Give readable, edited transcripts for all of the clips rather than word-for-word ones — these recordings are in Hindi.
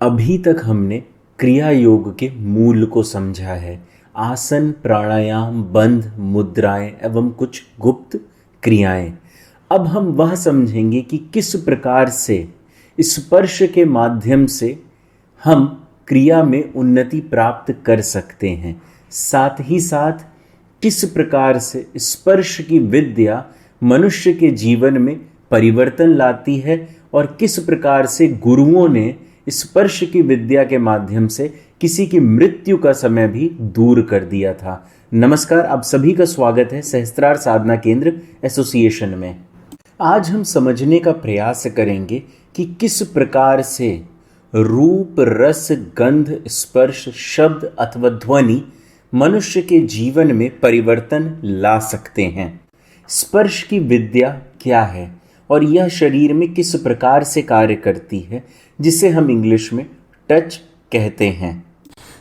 अभी तक हमने क्रिया योग के मूल को समझा है। आसन, प्राणायाम, बंध, मुद्राएं एवं कुछ गुप्त क्रियाएं। अब हम वह समझेंगे कि किस प्रकार से स्पर्श के माध्यम से हम क्रिया में उन्नति प्राप्त कर सकते हैं। साथ ही साथ किस प्रकार से स्पर्श की विद्या मनुष्य के जीवन में परिवर्तन लाती है और किस प्रकार से गुरुओं ने स्पर्श की विद्या के माध्यम से किसी की मृत्यु का समय भी दूर कर दिया था। नमस्कार, आप सभी का स्वागत है सहस्त्रार साधना केंद्र एसोसिएशन में। आज हम समझने का प्रयास करेंगे कि किस प्रकार से रूप, रस, गंध, स्पर्श, शब्द अथवा ध्वनि मनुष्य के जीवन में परिवर्तन ला सकते हैं। स्पर्श की विद्या क्या है और यह शरीर में किस प्रकार से कार्य करती है, जिसे हम इंग्लिश में टच कहते हैं।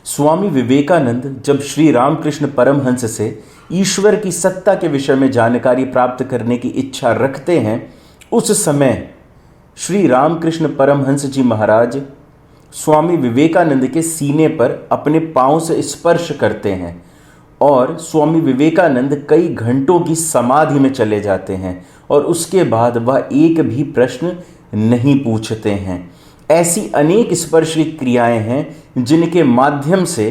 स्वामी विवेकानंद जब श्री रामकृष्ण परमहंस से ईश्वर की सत्ता के विषय में जानकारी प्राप्त करने की इच्छा रखते हैं, उस समय श्री रामकृष्ण परमहंस जी महाराज स्वामी विवेकानंद के सीने पर अपने पांव से स्पर्श करते हैं और स्वामी विवेकानंद कई घंटों की समाधि में चले जाते हैं और उसके बाद वह एक भी प्रश्न नहीं पूछते हैं। ऐसी अनेक स्पर्श की क्रियाएं हैं जिनके माध्यम से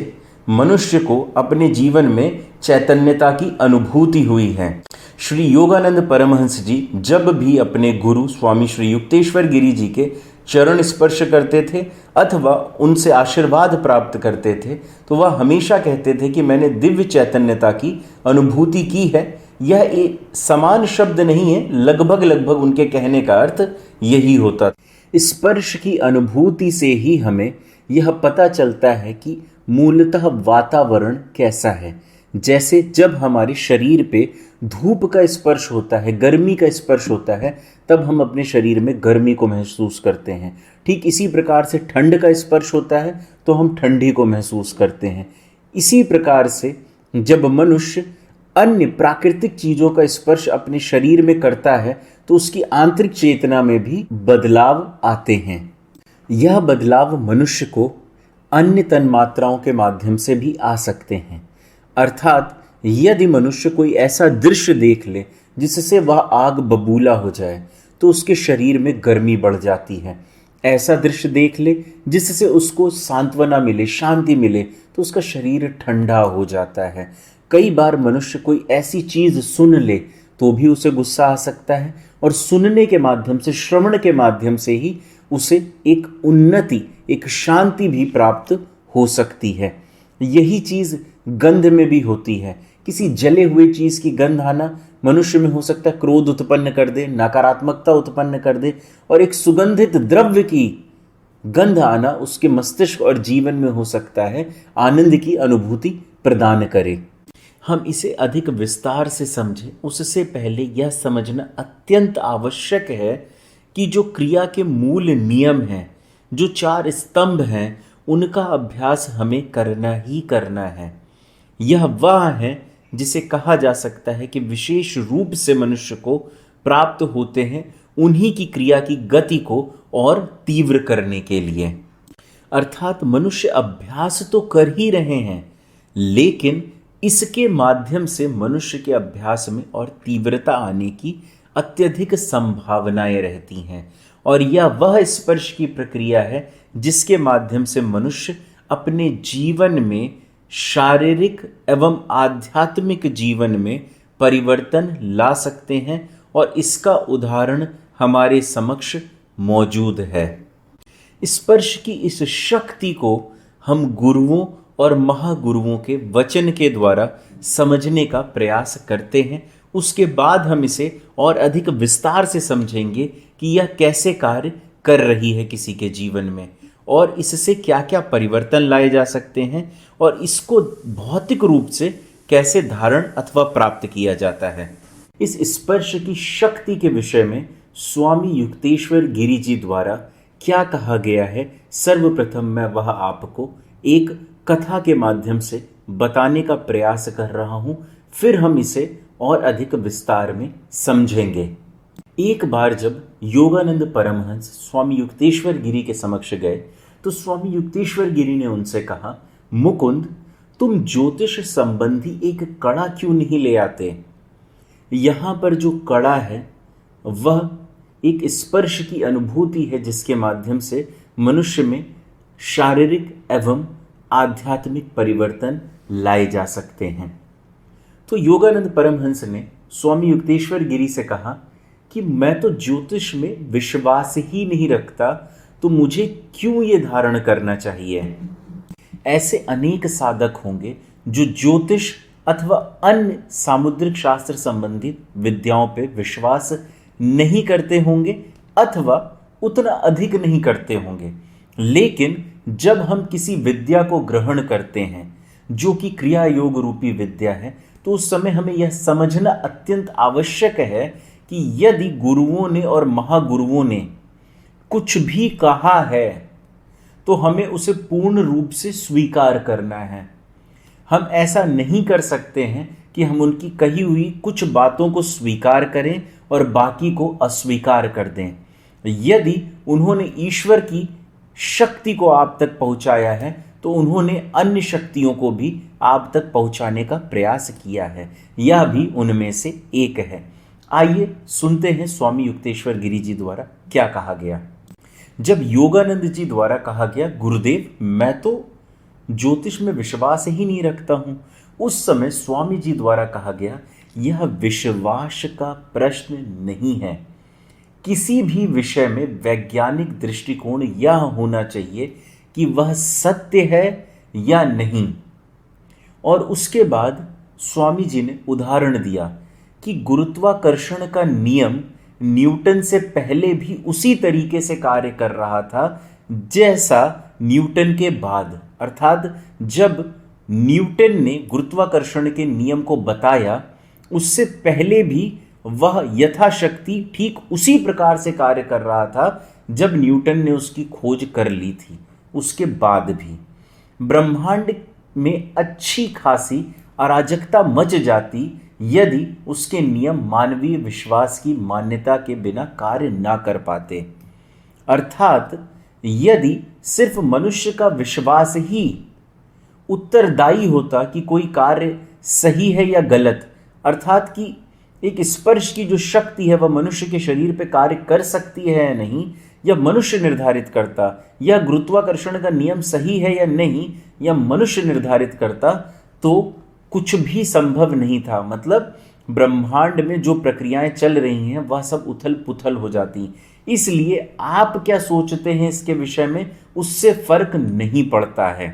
मनुष्य को अपने जीवन में चैतन्यता की अनुभूति हुई है। श्री योगानंद परमहंस जी जब भी अपने गुरु स्वामी श्री युक्तेश्वर गिरि जी के चरण स्पर्श करते थे अथवा उनसे आशीर्वाद प्राप्त करते थे, तो वह हमेशा कहते थे कि मैंने दिव्य चैतन्यता की अनुभूति की है। यह एक समान शब्द नहीं है, लगभग उनके कहने का अर्थ यही होता। स्पर्श की अनुभूति से ही हमें यह पता चलता है कि मूलतः वातावरण कैसा है। जैसे जब हमारे शरीर पे धूप का स्पर्श होता है, गर्मी का स्पर्श होता है, तब हम अपने शरीर में गर्मी को महसूस करते हैं। ठीक इसी प्रकार से ठंड का स्पर्श होता है तो हम ठंडी को महसूस करते हैं। इसी प्रकार से जब मनुष्य अन्य प्राकृतिक चीजों का स्पर्श अपने शरीर में करता है तो उसकी आंतरिक चेतना में भी बदलाव आते हैं। यह बदलाव मनुष्य को अन्य तन्मात्राओं के माध्यम से भी आ सकते हैं। अर्थात यदि मनुष्य कोई ऐसा दृश्य देख ले जिससे वह आग बबूला हो जाए तो उसके शरीर में गर्मी बढ़ जाती है। ऐसा दृश्य देख ले जिससे उसको सांत्वना मिले, शांति मिले, तो उसका शरीर ठंडा हो जाता है। कई बार मनुष्य कोई ऐसी चीज सुन ले तो भी उसे गुस्सा आ सकता है और सुनने के माध्यम से, श्रवण के माध्यम से ही उसे एक उन्नति, एक शांति भी प्राप्त हो सकती है। यही चीज गंध में भी होती है। किसी जले हुए चीज की गंध आना मनुष्य में हो सकता है क्रोध उत्पन्न कर दे, नकारात्मकता उत्पन्न कर दे, और एक सुगंधित द्रव्य की गंध आना उसके मस्तिष्क और जीवन में हो सकता है आनंद की अनुभूति प्रदान करे। हम इसे अधिक विस्तार से समझें उससे पहले यह समझना अत्यंत आवश्यक है कि जो क्रिया के मूल नियम हैं, जो 4 स्तंभ हैं, उनका अभ्यास हमें करना ही करना है। यह वह है जिसे कहा जा सकता है कि विशेष रूप से मनुष्य को प्राप्त होते हैं उन्हीं की क्रिया की गति को और तीव्र करने के लिए। अर्थात मनुष्य अभ्यास तो कर ही रहे हैं, लेकिन इसके माध्यम से मनुष्य के अभ्यास में और तीव्रता आने की अत्यधिक संभावनाएं रहती हैं। और यह वह स्पर्श की प्रक्रिया है जिसके माध्यम से मनुष्य अपने जीवन में, शारीरिक एवं आध्यात्मिक जीवन में परिवर्तन ला सकते हैं, और इसका उदाहरण हमारे समक्ष मौजूद है। स्पर्श की इस शक्ति को हम गुरुओं और महागुरुओं के वचन के द्वारा समझने का प्रयास करते हैं। उसके बाद हम इसे और अधिक विस्तार से समझेंगे कि यह कैसे कार्य कर रही है किसी के जीवन में, और इससे क्या क्या परिवर्तन लाए जा सकते हैं, और इसको भौतिक रूप से कैसे धारण अथवा प्राप्त किया जाता है। इस स्पर्श की शक्ति के विषय में स्वामी युक्तेश्वर गिरि जी द्वारा क्या कहा गया है, सर्वप्रथम मैं वह आपको एक कथा के माध्यम से बताने का प्रयास कर रहा हूं, फिर हम इसे और अधिक विस्तार में समझेंगे। एक बार जब योगानंद परमहंस स्वामी युक्तेश्वर गिरि के समक्ष गए तो स्वामी युक्तेश्वर गिरी ने उनसे कहा, मुकुंद, तुम ज्योतिष संबंधी एक कड़ा क्यों नहीं ले आते? यहां पर जो कड़ा है वह एक स्पर्श की अनुभूति है जिसके माध्यम से मनुष्य में शारीरिक एवं आध्यात्मिक परिवर्तन लाए जा सकते हैं। तो योगानंद परमहंस ने स्वामी युक्तेश्वर गिरी से कहा कि मैं तो ज्योतिष में विश्वास ही नहीं रखता, तो मुझे क्यों ये धारण करना चाहिए? ऐसे अनेक साधक होंगे जो ज्योतिष अथवा अन्य सामुद्रिक शास्त्र संबंधित विद्याओं पे विश्वास नहीं करते होंगे अथवा उतना अधिक नहीं करते होंगे, लेकिन जब हम किसी विद्या को ग्रहण करते हैं जो कि क्रिया योग रूपी विद्या है, तो उस समय हमें यह समझना अत्यंत आवश्यक है कि यदि गुरुओं ने और महागुरुओं ने कुछ भी कहा है तो हमें उसे पूर्ण रूप से स्वीकार करना है। हम ऐसा नहीं कर सकते हैं कि हम उनकी कही हुई कुछ बातों को स्वीकार करें और बाकी को अस्वीकार कर दें। यदि उन्होंने ईश्वर की शक्ति को आप तक पहुंचाया है तो उन्होंने अन्य शक्तियों को भी आप तक पहुंचाने का प्रयास किया है, यह भी उनमें से एक है। आइए सुनते हैं स्वामी युक्तेश्वर गिरी जी द्वारा क्या कहा गया। जब योगानंद जी द्वारा कहा गया, गुरुदेव मैं तो ज्योतिष में विश्वास ही नहीं रखता हूं, उस समय स्वामी जी द्वारा कहा गया, यह विश्वास का प्रश्न नहीं है। किसी भी विषय में वैज्ञानिक दृष्टिकोण यह होना चाहिए कि वह सत्य है या नहीं। और उसके बाद स्वामी जी ने उदाहरण दिया कि गुरुत्वाकर्षण का नियम न्यूटन से पहले भी उसी तरीके से कार्य कर रहा था जैसा न्यूटन के बाद, अर्थात जब न्यूटन ने गुरुत्वाकर्षण के नियम को बताया उससे पहले भी वह यथाशक्ति ठीक उसी प्रकार से कार्य कर रहा था जब न्यूटन ने उसकी खोज कर ली थी। उसके बाद भी ब्रह्मांड में अच्छी खासी अराजकता मच जाती यदि उसके नियम मानवीय विश्वास की मान्यता के बिना कार्य ना कर पाते। अर्थात यदि सिर्फ मनुष्य का विश्वास ही उत्तरदायी होता कि कोई कार्य सही है या गलत, अर्थात कि एक स्पर्श की जो शक्ति है वह मनुष्य के शरीर पर कार्य कर सकती है या नहीं, यह मनुष्य निर्धारित करता, या गुरुत्वाकर्षण का नियम सही है या नहीं, यह मनुष्य निर्धारित करता, तो कुछ भी संभव नहीं था। मतलब ब्रह्मांड में जो प्रक्रियाएं चल रही हैं वह सब उथल पुथल हो जाती। इसलिए आप क्या सोचते हैं इसके विषय में उससे फर्क नहीं पड़ता है।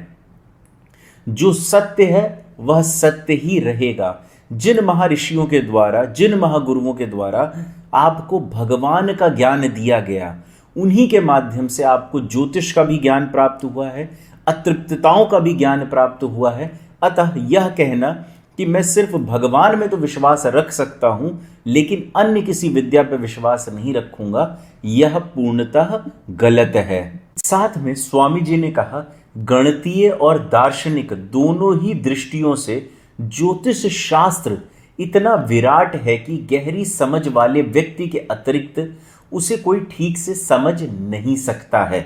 जो सत्य है वह सत्य ही रहेगा। जिन महर्षियों के द्वारा, जिन महागुरुओं के द्वारा आपको भगवान का ज्ञान दिया गया, उन्हीं के माध्यम से आपको ज्योतिष का भी ज्ञान प्राप्त हुआ है, अतृप्तताओं का भी ज्ञान प्राप्त हुआ है। अतः यह कहना कि मैं सिर्फ भगवान में तो विश्वास रख सकता हूं लेकिन अन्य किसी विद्या पर विश्वास नहीं रखूंगा, यह पूर्णतः गलत है। साथ में स्वामी जी ने कहा, गणितीय और दार्शनिक दोनों ही दृष्टियों से ज्योतिष शास्त्र इतना विराट है कि गहरी समझ वाले व्यक्ति के अतिरिक्त उसे कोई ठीक से समझ नहीं सकता है।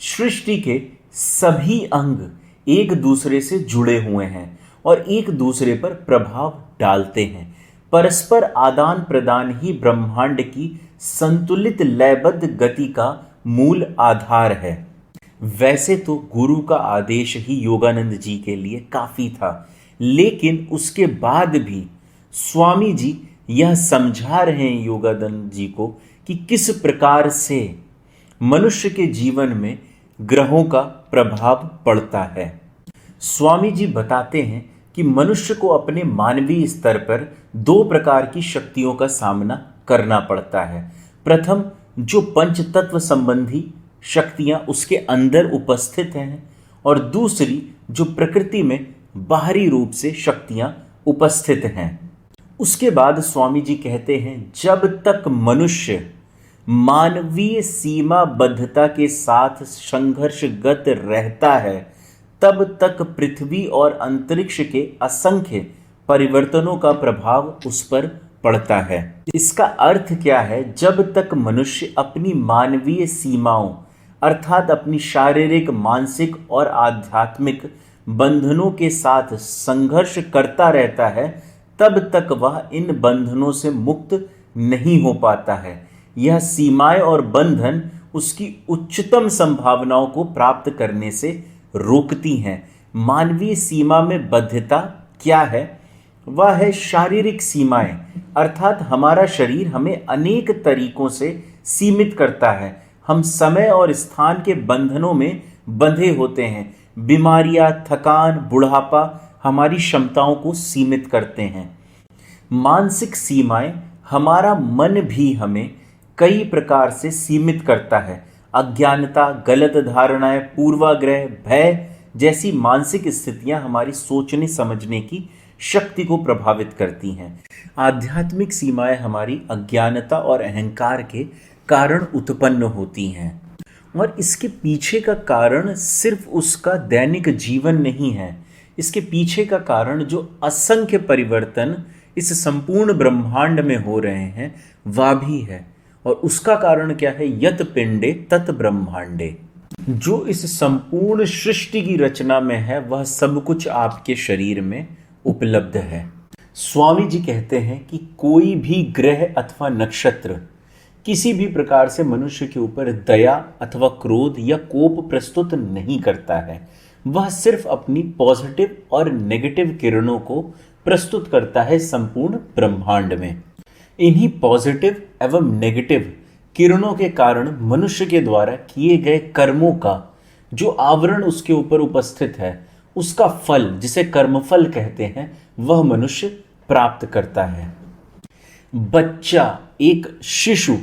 सृष्टि के सभी अंग एक दूसरे से जुड़े हुए हैं और एक दूसरे पर प्रभाव डालते हैं। परस्पर आदान प्रदान ही ब्रह्मांड की संतुलित लयबद्ध गति का मूल आधार है। वैसे तो गुरु का आदेश ही योगानंद जी के लिए काफी था, लेकिन उसके बाद भी स्वामी जी यह समझा रहे हैं योगानंद जी को कि किस प्रकार से मनुष्य के जीवन में ग्रहों का प्रभाव पड़ता है। स्वामी जी बताते हैं कि मनुष्य को अपने मानवीय स्तर पर दो प्रकार की शक्तियों का सामना करना पड़ता है। प्रथम, जो पंच तत्व संबंधी शक्तियां उसके अंदर उपस्थित हैं, और दूसरी जो प्रकृति में बाहरी रूप से शक्तियां उपस्थित हैं। उसके बाद स्वामी जी कहते हैं, जब तक मनुष्य मानवीय सीमाबद्धता के साथ संघर्षगत रहता है तब तक पृथ्वी और अंतरिक्ष के असंख्य परिवर्तनों का प्रभाव उस पर पड़ता है। इसका अर्थ क्या है? जब तक मनुष्य अपनी मानवीय सीमाओं अर्थात अपनी शारीरिक, मानसिक और आध्यात्मिक बंधनों के साथ संघर्ष करता रहता है, तब तक वह इन बंधनों से मुक्त नहीं हो पाता है। यह सीमाएं और बंधन उसकी उच्चतम संभावनाओं को प्राप्त करने से रोकती हैं। मानवीय सीमा में बद्धता क्या है? वह है शारीरिक सीमाएं, अर्थात हमारा शरीर हमें अनेक तरीकों से सीमित करता है। हम समय और स्थान के बंधनों में बंधे होते हैं। बीमारियां, थकान, बुढ़ापा हमारी क्षमताओं को सीमित करते हैं। मानसिक सीमाएं, हमारा मन भी हमें कई प्रकार से सीमित करता है। अज्ञानता, गलत धारणाएं, पूर्वाग्रह, भय जैसी मानसिक स्थितियां हमारी सोचने समझने की शक्ति को प्रभावित करती हैं। आध्यात्मिक सीमाएं हमारी अज्ञानता और अहंकार के कारण उत्पन्न होती हैं, और इसके पीछे का कारण सिर्फ उसका दैनिक जीवन नहीं है। इसके पीछे का कारण जो असंख्य परिवर्तन इस संपूर्ण ब्रह्मांड में हो रहे हैं वह भी है। और उसका कारण क्या है? यत पिंडे तत ब्रह्मांडे। जो इस संपूर्ण सृष्टि की रचना में है वह सब कुछ आपके शरीर में उपलब्ध है। स्वामी जी कहते हैं कि कोई भी ग्रह अथवा नक्षत्र किसी भी प्रकार से मनुष्य के ऊपर दया अथवा क्रोध या कोप प्रस्तुत नहीं करता है। वह सिर्फ अपनी पॉजिटिव और नेगेटिव किरणों को प्रस्तुत करता है संपूर्ण ब्रह्मांड में। इन्हीं पॉजिटिव एवं नेगेटिव किरणों के कारण मनुष्य के द्वारा किए गए कर्मों का जो आवरण उसके ऊपर उपस्थित है, उसका फल, जिसे कर्मफल कहते हैं, वह मनुष्य प्राप्त करता है। बच्चा, एक शिशु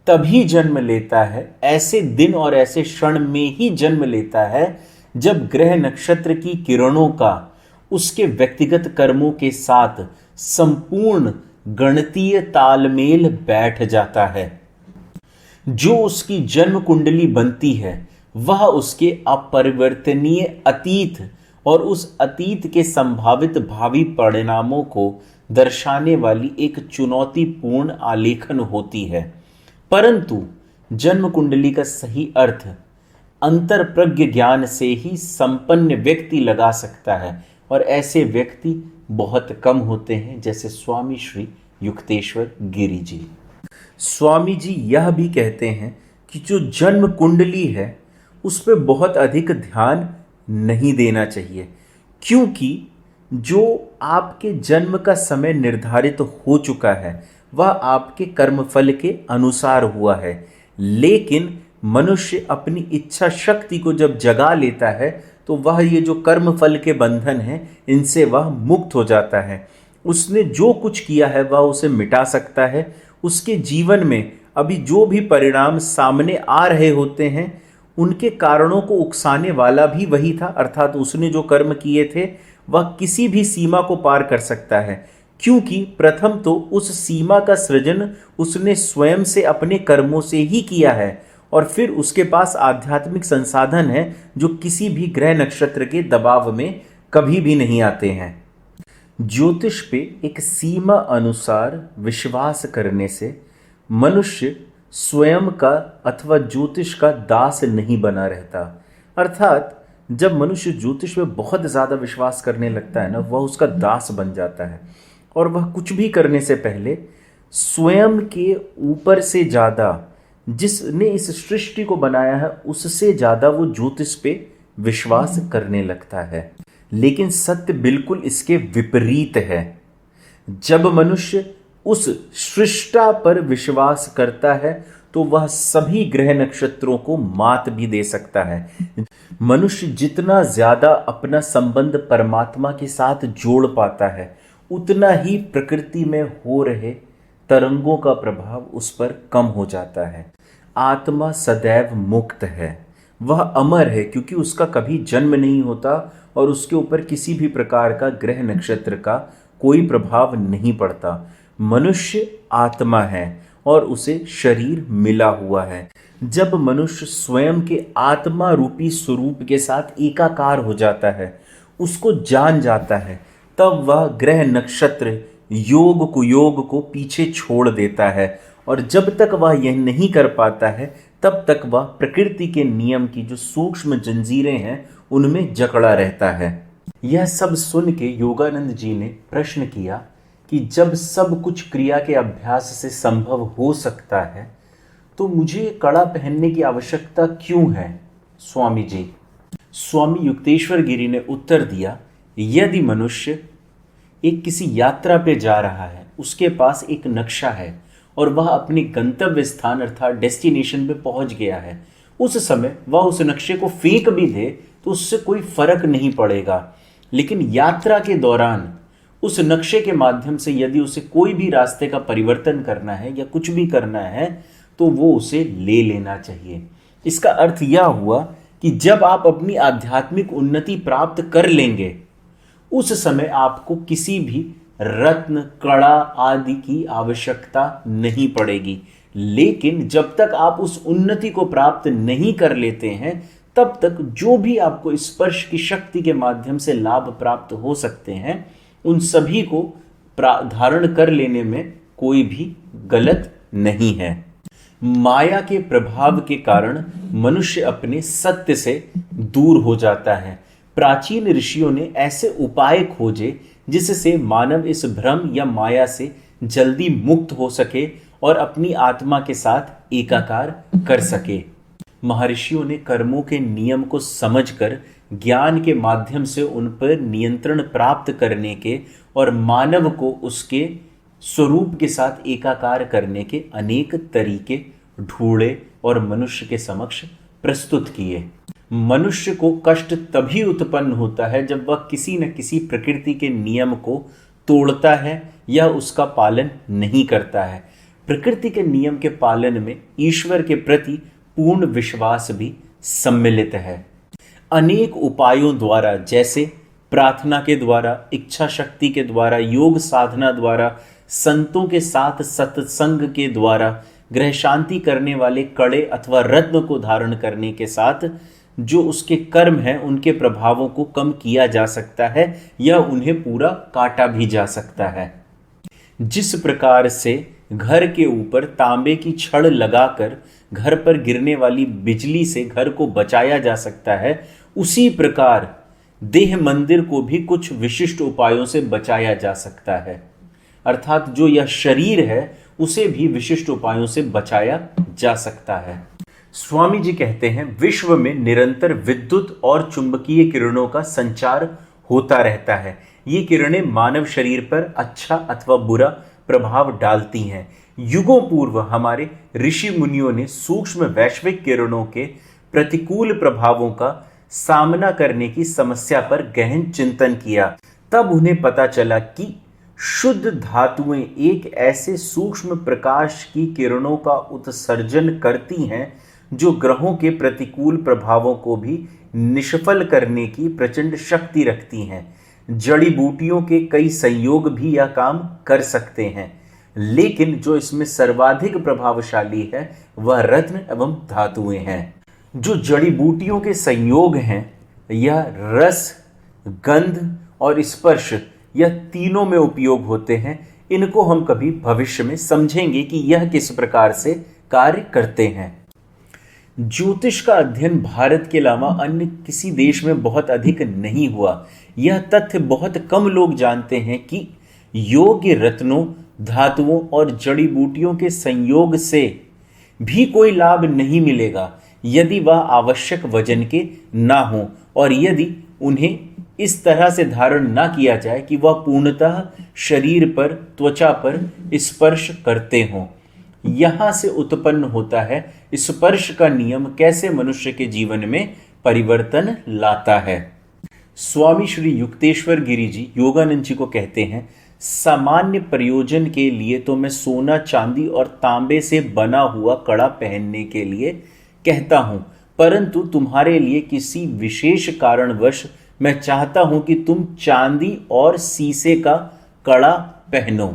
तभी जन्म लेता है, ऐसे दिन और ऐसे क्षण में ही जन्म लेता है जब ग्रह नक्षत्र की किरणों का उसके व्यक्तिगत कर्मों के साथ संपूर्ण गणितीय तालमेल बैठ जाता है। जो उसकी जन्म कुंडली बनती है वह उसके अपरिवर्तनीय अतीत और उस अतीत के संभावित भावी परिणामों को दर्शाने वाली एक चुनौतीपूर्ण आलेखन होती है। परंतु जन्म कुंडली का सही अर्थ अंतर प्रज्ञ ज्ञान से ही संपन्न व्यक्ति लगा सकता है, और ऐसे व्यक्ति बहुत कम होते हैं, जैसे स्वामी श्री युक्तेश्वर गिरि जी। स्वामी जी यह भी कहते हैं कि जो जन्म कुंडली है उस पर बहुत अधिक ध्यान नहीं देना चाहिए, क्योंकि जो आपके जन्म का समय निर्धारित हो चुका है वह आपके कर्मफल के अनुसार हुआ है। लेकिन मनुष्य अपनी इच्छा शक्ति को जब जगा लेता है तो वह ये जो कर्मफल के बंधन हैं इनसे वह मुक्त हो जाता है। उसने जो कुछ किया है वह उसे मिटा सकता है। उसके जीवन में अभी जो भी परिणाम सामने आ रहे होते हैं उनके कारणों को उकसाने वाला भी वही था, अर्थात उसने जो कर्म किए थे वह किसी भी सीमा को पार कर सकता है, क्योंकि प्रथम तो उस सीमा का सृजन उसने स्वयं से अपने कर्मों से ही किया है, और फिर उसके पास आध्यात्मिक संसाधन है जो किसी भी ग्रह नक्षत्र के दबाव में कभी भी नहीं आते हैं। ज्योतिष पे एक सीमा अनुसार विश्वास करने से मनुष्य स्वयं का अथवा ज्योतिष का दास नहीं बना रहता। अर्थात जब मनुष्य ज्योतिष में बहुत ज़्यादा विश्वास करने लगता है ना, वह उसका दास बन जाता है, और वह कुछ भी करने से पहले स्वयं के ऊपर से ज़्यादा, जिसने इस सृष्टि को बनाया है उससे ज़्यादा वो ज्योतिष पे विश्वास करने लगता है। लेकिन सत्य बिल्कुल इसके विपरीत है। जब मनुष्य उस सृष्टा पर विश्वास करता है तो वह सभी ग्रह नक्षत्रों को मात भी दे सकता है। मनुष्य जितना ज्यादा अपना संबंध परमात्मा के साथ जोड़ पाता है उतना ही प्रकृति में हो रहे तरंगों का प्रभाव उस पर कम हो जाता है। आत्मा सदैव मुक्त है, वह अमर है, क्योंकि उसका कभी जन्म नहीं होता और उसके ऊपर किसी भी प्रकार का ग्रह नक्षत्र का कोई प्रभाव नहीं पड़ता। मनुष्य आत्मा है और उसे शरीर मिला हुआ है। जब मनुष्य स्वयं के आत्मा रूपी स्वरूप के साथ एकाकार हो जाता है, उसको जान जाता है, तब वह ग्रह नक्षत्र योग कुयोग को पीछे छोड़ देता है। और जब तक वह यह नहीं कर पाता है तब तक वह प्रकृति के नियम की जो सूक्ष्म जंजीरें हैं उनमें जकड़ा रहता है। यह सब सुन के योगानंद जी ने प्रश्न किया कि जब सब कुछ क्रिया के अभ्यास से संभव हो सकता है तो मुझे कड़ा पहनने की आवश्यकता क्यों है स्वामी जी? स्वामी युक्तेश्वर गिरी ने उत्तर दिया, यदि मनुष्य एक किसी यात्रा पे जा रहा है, उसके पास एक नक्शा है और वह अपने गंतव्य स्थान अर्थात डेस्टिनेशन पे पहुंच गया है, उस समय वह उस नक्शे को फेंक भी दे तो उससे कोई फर्क नहीं पड़ेगा। लेकिन यात्रा के दौरान उस नक्शे के माध्यम से यदि उसे कोई भी रास्ते का परिवर्तन करना है या कुछ भी करना है तो वो उसे ले लेना चाहिए। इसका अर्थ यह हुआ कि जब आप अपनी आध्यात्मिक उन्नति प्राप्त कर लेंगे उस समय आपको किसी भी रत्न कड़ा आदि की आवश्यकता नहीं पड़ेगी। लेकिन जब तक आप उस उन्नति को प्राप्त नहीं कर लेते हैं तब तक जो भी आपको स्पर्श की शक्ति के माध्यम से लाभ प्राप्त हो सकते हैं उन सभी को धारण कर लेने में कोई भी गलत नहीं है। माया के प्रभाव के कारण मनुष्य अपने सत्य से दूर हो जाता है। प्राचीन ऋषियों ने ऐसे उपाय खोजे जिससे मानव इस भ्रम या माया से जल्दी मुक्त हो सके और अपनी आत्मा के साथ एकाकार कर सके। महर्षियों ने कर्मों के नियम को समझकर ज्ञान के माध्यम से उन पर नियंत्रण प्राप्त करने के और मानव को उसके स्वरूप के साथ एकाकार करने के अनेक तरीके ढूंढे और मनुष्य के समक्ष प्रस्तुत किए। मनुष्य को कष्ट तभी उत्पन्न होता है जब वह किसी न किसी प्रकृति के नियम को तोड़ता है या उसका पालन नहीं करता है। प्रकृति के नियम के पालन में ईश्वर के प्रति पूर्ण विश्वास भी सम्मिलित है। अनेक उपायों द्वारा जैसे प्रार्थना के द्वारा, इच्छा शक्ति के द्वारा, योग साधना द्वारा, संतों के साथ सत्संग के द्वारा, ग्रह शांति करने वाले कड़े अथवा रत्न को धारण करने के साथ जो उसके कर्म हैं उनके प्रभावों को कम किया जा सकता है या उन्हें पूरा काटा भी जा सकता है। जिस प्रकार से घर के ऊपर तांबे की छड़ लगाकर घर पर गिरने वाली बिजली से घर को बचाया जा सकता है, उसी प्रकार देह मंदिर को भी कुछ विशिष्ट उपायों से बचाया जा सकता है। अर्थात जो यह शरीर है उसे भी विशिष्ट उपायों से बचाया जा सकता है। स्वामी जी कहते हैं, विश्व में निरंतर विद्युत और चुंबकीय किरणों का संचार होता रहता है। ये किरणें मानव शरीर पर अच्छा अथवा बुरा प्रभाव डालती हैं। युगों पूर्व हमारे ऋषि मुनियों ने सूक्ष्म वैश्विक किरणों के प्रतिकूल प्रभावों का सामना करने की समस्या पर गहन चिंतन किया। तब उन्हें पता चला कि शुद्ध धातुएं एक ऐसे सूक्ष्म प्रकाश की किरणों का उत्सर्जन करती हैं जो ग्रहों के प्रतिकूल प्रभावों को भी निष्फल करने की प्रचंड शक्ति रखती हैं। जड़ी बूटियों के कई संयोग भी यह काम कर सकते हैं, लेकिन जो इसमें सर्वाधिक प्रभावशाली है वह रत्न एवं धातुएं हैं। जो जड़ी बूटियों के संयोग हैं यह रस, गंध और स्पर्श, यह तीनों में उपयोग होते हैं। इनको हम कभी भविष्य में समझेंगे कि यह किस प्रकार से कार्य करते हैं। ज्योतिष का अध्ययन भारत के अलावा अन्य किसी देश में बहुत अधिक नहीं हुआ। यह तथ्य बहुत कम लोग जानते हैं कि योग्य रत्नों, धातुओं और जड़ी बूटियों के संयोग से भी कोई लाभ नहीं मिलेगा यदि वह आवश्यक वजन के ना हो और यदि उन्हें इस तरह से धारण ना किया जाए कि वह पूर्णतः शरीर पर, त्वचा पर स्पर्श करते हों। यहां से उत्पन्न होता है स्पर्श का नियम कैसे मनुष्य के जीवन में परिवर्तन लाता है। स्वामी श्री युक्तेश्वर गिरी जी योगानंद जी को कहते हैं, सामान्य प्रयोजन के लिए तो मैं सोना, चांदी और तांबे से बना हुआ कड़ा पहनने के लिए कहता हूं, परंतु तुम्हारे लिए किसी विशेष कारणवश मैं चाहता हूं कि तुम चांदी और शीशे का कड़ा पहनो।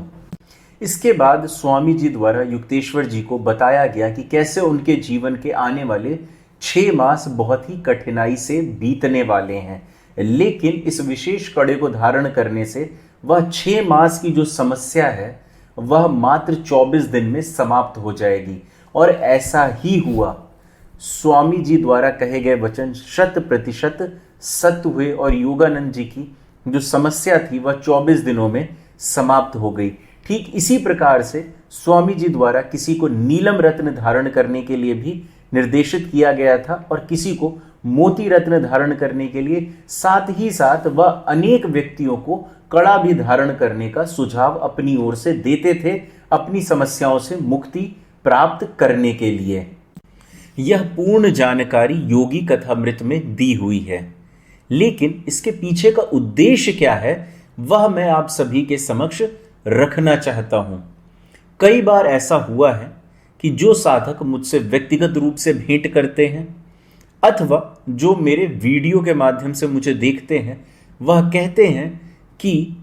इसके बाद स्वामी जी द्वारा युक्तेश्वर जी को बताया गया कि कैसे उनके जीवन के आने वाले 6 मास बहुत ही कठिनाई से बीतने वाले हैं, लेकिन इस विशेष कड़े को धारण करने से वह 6 मास की जो समस्या है वह मात्र 24 दिन में समाप्त हो जाएगी। और ऐसा ही हुआ। स्वामी जी द्वारा कहे गए वचन 100% सत्य हुए और योगानंद जी की जो समस्या थी वह 24 दिनों में समाप्त हो गई। ठीक इसी प्रकार से स्वामी जी द्वारा किसी को नीलम रत्न धारण करने के लिए भी निर्देशित किया गया था और किसी को मोती रत्न धारण करने के लिए, साथ ही साथ वह अनेक व्यक्तियों को कड़ा भी धारण करने का सुझाव अपनी ओर से देते थे अपनी समस्याओं से मुक्ति प्राप्त करने के लिए। यह पूर्ण जानकारी योगी कथामृत में दी हुई है, लेकिन इसके पीछे का उद्देश्य क्या है वह मैं आप सभी के समक्ष रखना चाहता हूं। कई बार ऐसा हुआ है कि जो साधक मुझसे व्यक्तिगत रूप से भेंट करते हैं अथवा जो मेरे वीडियो के माध्यम से मुझे देखते हैं, वह कहते हैं कि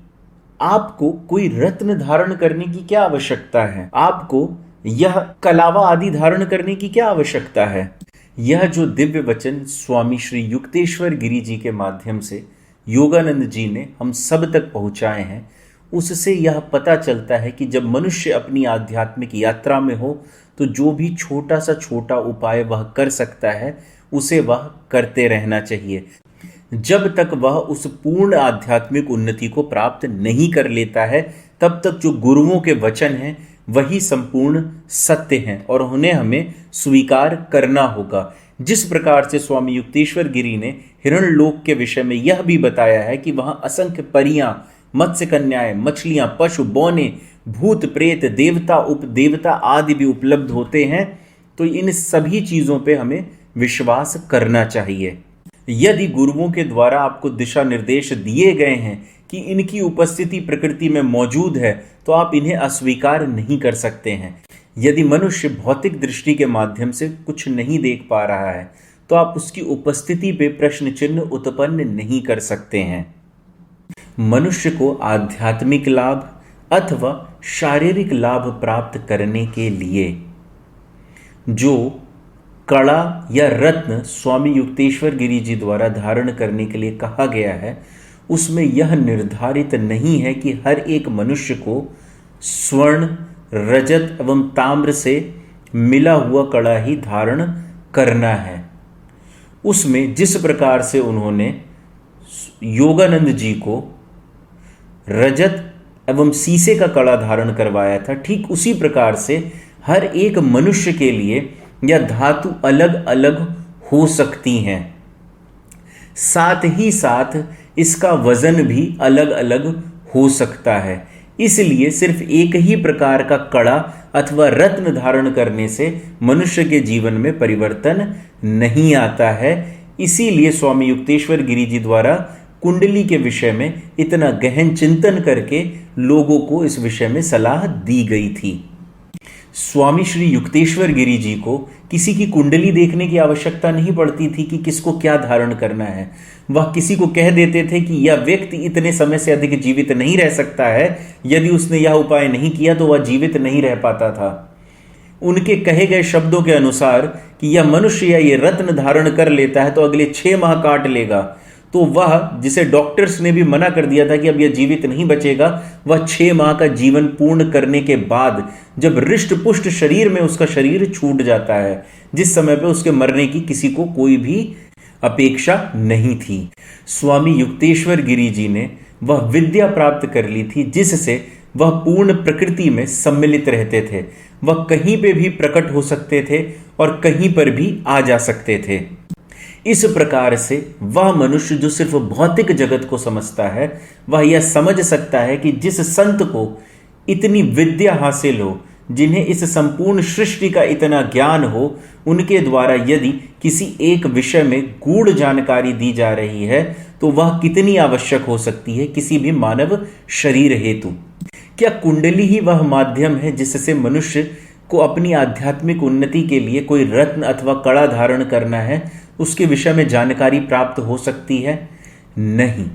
आपको कोई रत्न धारण करने की क्या आवश्यकता है, आपको यह कलावा आदि धारण करने की क्या आवश्यकता है। यह जो दिव्य वचन स्वामी श्री युक्तेश्वर गिरी जी के माध्यम से योगानंद जी ने हम सब तक पहुंचाए हैं, उससे यह पता चलता है कि जब मनुष्य अपनी आध्यात्मिक यात्रा में हो तो जो भी छोटा सा छोटा उपाय वह कर सकता है उसे वह करते रहना चाहिए, जब तक वह उस पूर्ण आध्यात्मिक उन्नति को प्राप्त नहीं कर लेता है तब तक जो गुरुओं के वचन हैं वही संपूर्ण सत्य हैं और उन्हें हमें स्वीकार करना होगा। जिस प्रकार से स्वामी युक्तेश्वर गिरी ने हिरणलोक के विषय में यह भी बताया है कि वहां असंख्य परियां, मत्स्य कन्याएं, मछलियां, पशु, बौने, भूत, प्रेत, देवता, उपदेवता आदि भी उपलब्ध होते हैं, तो इन सभी चीजों पे हमें विश्वास करना चाहिए। यदि गुरुओं के द्वारा आपको दिशा निर्देश दिए गए हैं कि इनकी उपस्थिति प्रकृति में मौजूद है तो आप इन्हें अस्वीकार नहीं कर सकते हैं। यदि मनुष्य भौतिक दृष्टि के माध्यम से कुछ नहीं देख पा रहा है तो आप उसकी उपस्थिति पे प्रश्न चिन्ह उत्पन्न नहीं कर सकते हैं। मनुष्य को आध्यात्मिक लाभ अथवा शारीरिक लाभ प्राप्त करने के लिए जो कड़ा या रत्न स्वामी युक्तेश्वर गिरी जी द्वारा धारण करने के लिए कहा गया है, उसमें यह निर्धारित नहीं है कि हर एक मनुष्य को स्वर्ण, रजत एवं ताम्र से मिला हुआ कड़ा ही धारण करना है। उसमें जिस प्रकार से उन्होंने योगानंद जी को रजत एवं शीशे का कड़ा धारण करवाया था, ठीक उसी प्रकार से हर एक मनुष्य के लिए यह धातु अलग अलग हो सकती हैं। साथ ही साथ इसका वजन भी अलग अलग हो सकता है। इसलिए सिर्फ एक ही प्रकार का कड़ा अथवा रत्न धारण करने से मनुष्य के जीवन में परिवर्तन नहीं आता है। इसीलिए स्वामी युक्तेश्वर गिरी जी द्वारा कुंडली के विषय में इतना गहन चिंतन करके लोगों को इस विषय में सलाह दी गई थी। स्वामी श्री युक्तेश्वर गिरी जी को किसी की कुंडली देखने की आवश्यकता नहीं पड़ती थी कि किसको क्या धारण करना है। वह किसी को कह देते थे कि यह व्यक्ति इतने समय से अधिक जीवित नहीं रह सकता है, यदि उसने यह उपाय नहीं किया तो वह जीवित नहीं रह पाता था। उनके कहे गए शब्दों के अनुसार कि यह मनुष्य या ये रत्न धारण कर लेता है तो अगले 6 माह काट लेगा, तो वह जिसे डॉक्टर्स ने भी मना कर दिया था कि अब यह जीवित नहीं बचेगा, वह 6 माह का जीवन पूर्ण करने के बाद जब हृष्ट पुष्ट शरीर में उसका शरीर छूट जाता है, जिस समय पे उसके मरने की किसी को कोई भी अपेक्षा नहीं थी, स्वामी युक्तेश्वर गिरी जी ने वह विद्या प्राप्त कर ली थी जिससे वह पूर्ण प्रकृति में सम्मिलित रहते थे। वह कहीं पे भी प्रकट हो सकते थे और कहीं पर भी आ जा सकते थे। इस प्रकार से वह मनुष्य जो सिर्फ भौतिक जगत को समझता है, वह यह समझ सकता है कि जिस संत को इतनी विद्या हासिल हो, जिन्हें इस संपूर्ण सृष्टि का इतना ज्ञान हो, उनके द्वारा यदि किसी एक विषय में गूढ़ जानकारी दी जा रही है तो वह कितनी आवश्यक हो सकती है किसी भी मानव शरीर हेतु। क्या कुंडली ही वह माध्यम है जिससे मनुष्य को अपनी आध्यात्मिक उन्नति के लिए कोई रत्न अथवा कड़ा धारण करना है, उसके विषय में जानकारी प्राप्त हो सकती है? नहीं।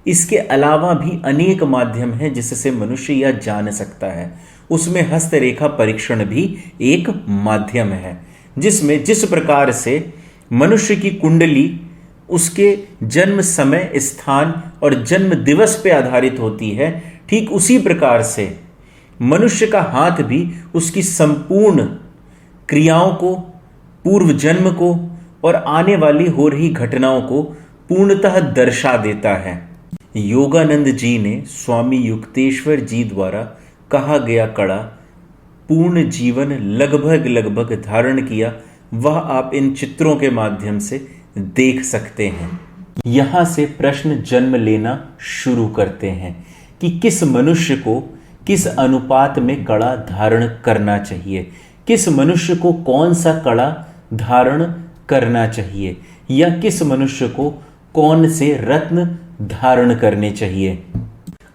इसके अलावा भी अनेक माध्यम हैं जिससे मनुष्य यह जान सकता है। उसमें हस्तरेखा परीक्षण भी एक माध्यम है, जिसमें जिस प्रकार से मनुष्य की कुंडली उसके जन्म समय, स्थान और जन्म दिवस पर आधारित होती है, ठीक उसी प्रकार से मनुष्य का हाथ भी उसकी संपूर्ण क्रियाओं को पूर्व जन्म को और आने वाली हो रही घटनाओं को पूर्णतः दर्शा देता है। योगानंद जी ने स्वामी युक्तेश्वर जी द्वारा कहा गया कड़ा पूर्ण जीवन लगभग लगभग धारण किया, वह आप इन चित्रों के माध्यम से देख सकते हैं। यहां से प्रश्न जन्म लेना शुरू करते हैं कि किस मनुष्य को किस अनुपात में कड़ा धारण करना चाहिए, किस मनुष्य को कौन सा कड़ा धारण करना चाहिए, या किस मनुष्य को कौन से रत्न धारण करने चाहिए।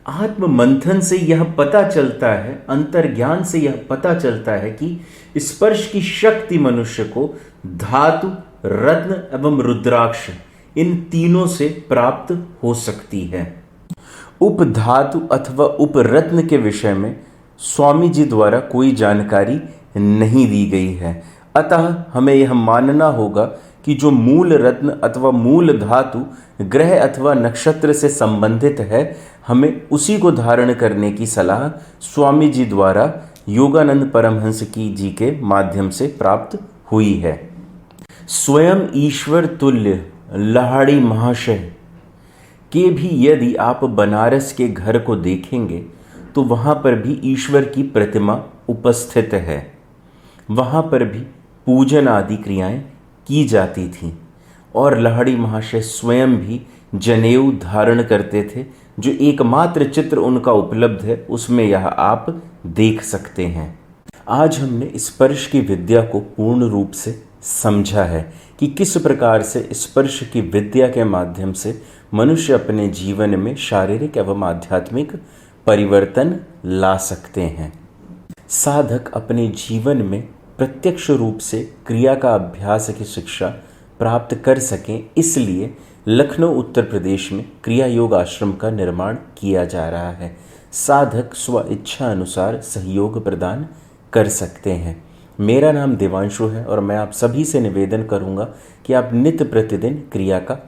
आत्म मंथन से यह पता चलता है, अंतर्ज्ञान से यह पता चलता है कि स्पर्श की शक्ति मनुष्य को धातु, रत्न एवं रुद्राक्ष इन तीनों से प्राप्त हो सकती है। उपधातु अथवा उपरत्न के विषय में स्वामी जी द्वारा कोई जानकारी नहीं दी गई है, अतः हमें यह मानना होगा कि जो मूल रत्न अथवा मूल धातु ग्रह अथवा नक्षत्र से संबंधित है, हमें उसी को धारण करने की सलाह स्वामी जी द्वारा योगानंद परमहंस जी के माध्यम से प्राप्त हुई है। स्वयं ईश्वर तुल्य लाहिड़ी महाशय के भी यदि आप बनारस के घर को देखेंगे तो वहाँ पर भी ईश्वर की प्रतिमा उपस्थित है, वहाँ पर भी पूजन आदि क्रियाएं की जाती थीं और लाहिड़ी महाशय स्वयं भी जनेऊ धारण करते थे, जो एकमात्र चित्र उनका उपलब्ध है उसमें यह आप देख सकते हैं। आज हमने स्पर्श की विद्या को पूर्ण रूप से समझा है कि किस प्रकार से स्पर्श की विद्या के माध्यम से मनुष्य अपने जीवन में शारीरिक एवं आध्यात्मिक परिवर्तन ला सकते हैं। साधक अपने जीवन में प्रत्यक्ष रूप से क्रिया का अभ्यास की शिक्षा प्राप्त कर सकें, इसलिए लखनऊ उत्तर प्रदेश में क्रिया योग आश्रम का निर्माण किया जा रहा है। साधक स्व इच्छा अनुसार सहयोग प्रदान कर सकते हैं। मेरा नाम देवांशु है और मैं आप सभी से निवेदन करूंगा कि आप नित्य प्रतिदिन क्रिया का